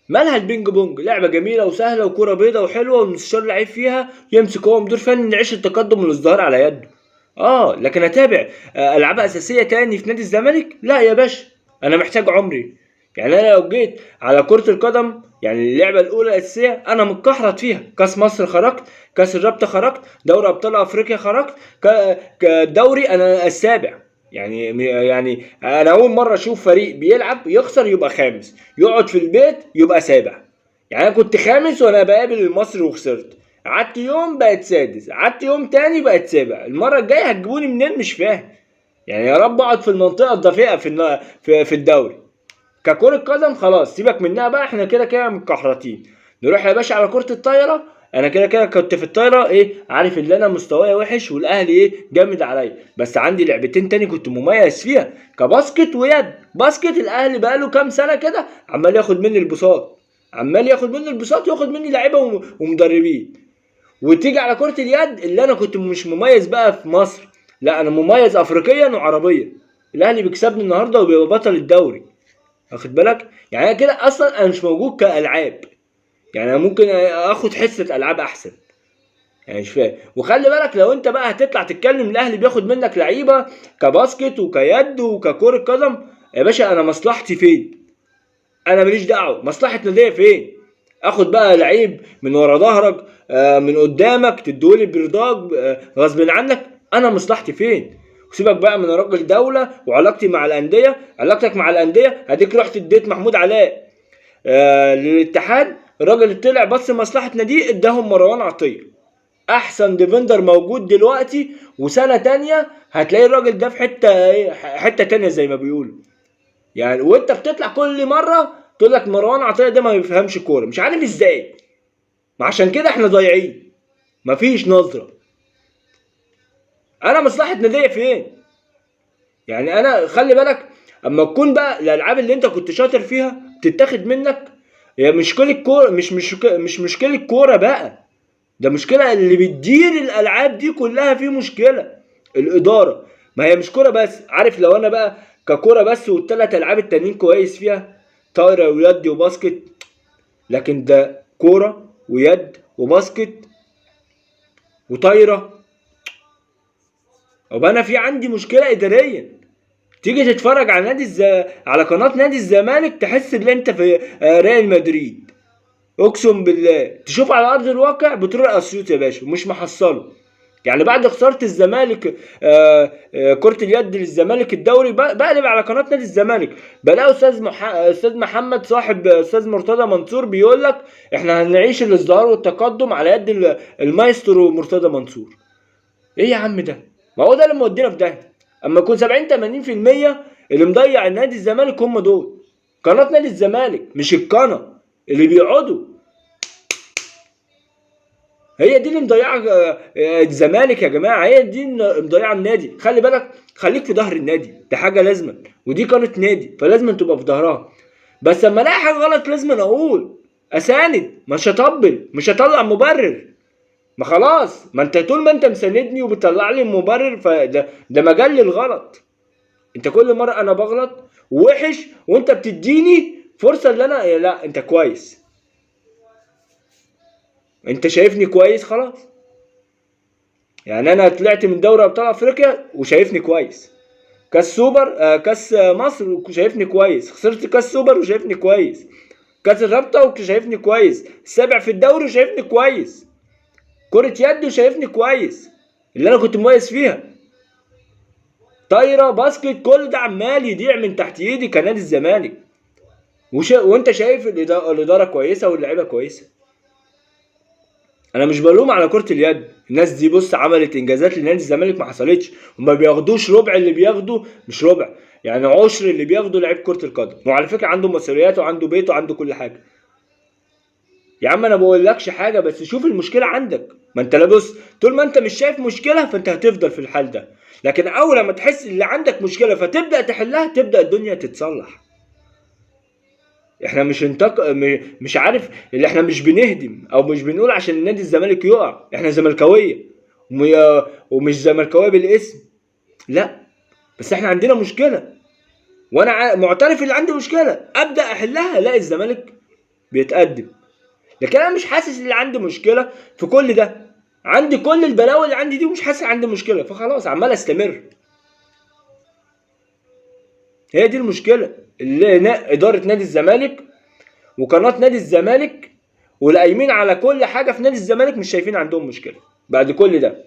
مالها البينج بونج؟ لعبه جميله وسهله وكره بيضه وحلوه والمستشار لعيب فيها يمسك هو مدير فني نعيش التقدم والازدهار على يده. لكن اتابع العاب اساسيه تاني في نادي الزمالك؟ لا يا باشا، انا محتاج عمري. يعني انا لو جيت على كره القدم، يعني اللعبه الاولى الاساسيه انا متكحرت فيها، كاس مصر خرجت، كاس الرابطه خرجت، دوري ابطال افريقيا خرجت، كدوري انا السابع. يعني انا اول مره اشوف فريق بيلعب يخسر يبقى خامس، يقعد في البيت يبقى سابع. يعني انا كنت خامس وانا بقابل المصري وخسرت، قعدت يوم بقت سادس، قعدت يوم تاني بقت سابع، المره الجايه هتجيبوني منين؟ مش فاهم. يعني يا رب اقعد في المنطقه الدافئه في الدوري. ككرة قدم خلاص سيبك منها بقى، احنا كده كده متكحرتين. نروح يا باشا على كرة الطايرة. انا كده كده كنت في الطايرة عارف ان انا مستواي وحش والاهلي جامد عليا، بس عندي لعبتين تاني كنت مميز فيها، كباسكت ويد. باسكت الاهلي بقاله كام سنة كده عمال ياخد مني البساط، عمال ياخد مني البساط، ياخد مني لعيبة ومدربين. وتيجي على كرة اليد اللي انا كنت مش مميز بقى في مصر، لا انا مميز افريقيا وعربيا. الاهلي بيكسبني النهارده وبيبقى بطل الدوري، واخد بالك؟ يعني انا كده اصلا انا مش موجود كالعاب. يعني انا ممكن اخد حصه العاب احسن. يعني مش فاهم. وخلي بالك لو انت بقى هتطلع تتكلم الاهلي بياخد منك لعيبه كباسكت وكيد وككره قدم، يا باشا انا مصلحتي فين؟ انا ماليش دعوه، مصلحه ناديه فين؟ اخد بقى لعيب من ورا ظهرك، من قدامك تدولي برضاك، غصب عنك، انا مصلحتي فين؟ وسيبك بقى من راجل دوله وعلاقتي مع الانديه. علاقتك مع الانديه اديك رحت اديت محمود علاء للاتحاد، الراجل اللي طلع بص مصلحه ناديه اداهم مروان عطيه، احسن ديفندر موجود دلوقتي. وسنه تانية هتلاقي الراجل ده في حته تانية زي ما بيقولوا. يعني وانت بتطلع كل مره تقول لك مروان عطيه ده ما بيفهمش كوره، مش عارف ازاي. ما عشان كده احنا ضايعين، مفيش نظره. انا مصلحه ناديه فين؟ يعني انا خلي بالك، اما تكون بقى الالعاب اللي انت كنت شاطر فيها تتاخد منك، هي مشكله كوره، مش مشكله كوره بقى، ده مشكله اللي بتدير الالعاب دي كلها، في مشكله الاداره. ما هي مش كوره بس، عارف لو انا بقى ككوره بس والثلاث العاب التانيين كويس فيها، طايره ويد وباسكت، لكن ده كوره ويد وباسكت وطايره، وبقى انا في عندي مشكله اداريه. تيجي تتفرج على على قناه نادي الزمالك تحس ان انت في ريال مدريد. اقسم بالله تشوف على ارض الواقع بتروح اسيوط يا باشا ومش محصله. يعني بعد خساره الزمالك كره اليد للزمالك الدوري، بقلب على قناه نادي الزمالك بلاقي استاذ محمد صاحب استاذ مرتضى منصور بيقول لك احنا هنعيش الازدهار والتقدم على يد المايسترو مرتضى منصور. ايه يا عم ده؟ ما هو ده اللي مودينا في ده. اما يكون 70 80% اللي مضيع نادي الزمالك هم دول قناه نادي الزمالك، مش القناه اللي بيقعدوا. هي دي اللي مضيعه الزمالك يا جماعه، هي دي اللي مضيعه النادي. خلي بالك، خليك في ظهر النادي، دي حاجه لازمه، ودي قناه نادي فلازم تبقى في ظهرها. بس اما الاقي حاجه غلط لازم اقول، اساند، مش هطبل، مش هطلع مبرر. ما خلاص، ما انت طول ما انت مساندني وبتطلع لي مبرر ده مجال للغلط. انت كل مره انا بغلط ووحش وانت بتديني فرصه ان انا لا انت كويس، انت شايفني كويس خلاص. يعني انا طلعت من دوري ابطال افريقيا وشايفني كويس، كاس سوبر كاس مصر وشايفني كويس، خسرت كاس سوبر وشايفني كويس، كاس الرابطه وشايفني كويس، السابع في الدوري وشايفني كويس، كرة يد وشايفني كويس اللي انا كنت مميز فيها، طايره باسكت كل ده عمال يضيع من تحت ايدي كنادي الزمالك. وانت شايف الاداره كويسه واللعيبه كويسه. انا مش بلوم على كرة اليد، الناس دي بص عملت انجازات لنادي الزمالك ما حصلتش. وما بياخدوش ربع اللي بياخده، مش ربع، يعني عشر اللي بياخده لعيب كرة القدم، وعلى فكرة عنده مسؤوليات وعنده بيت وعنده كل حاجة. يا عم انا بقولكش حاجة، بس شوف المشكلة عندك. ما انت لا بص، طول ما انت مش شايف مشكلة فانت هتفضل في الحال ده، لكن اول ما تحس ان عندك مشكلة فتبدأ تحلها تبدأ الدنيا تتصلح. احنا مش عارف اللي احنا مش بنهدم او مش بنقول عشان نادي الزمالك يقع احنا زملكاويه، ومش زملكاويه بالاسم، لا، بس احنا عندنا مشكله، وانا معترف ان عندي مشكله، ابدا احلها الاقي الزمالك بيتقدم. لكن انا مش حاسس ان عندي مشكله في كل ده، عندي كل البلاوي اللي عندي دي ومش حاسس عندي مشكله، فخلاص عمال استمر. هي دي المشكله اللي اداره نادي الزمالك وقناه نادي الزمالك والقايمين على كل حاجه في نادي الزمالك مش شايفين عندهم مشكله بعد كل ده.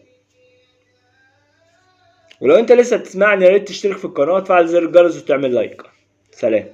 ولو انت لسه بتسمعني يا ريت تشترك في القناه وتفعل زر الجرس وتعمل لايك. سلام.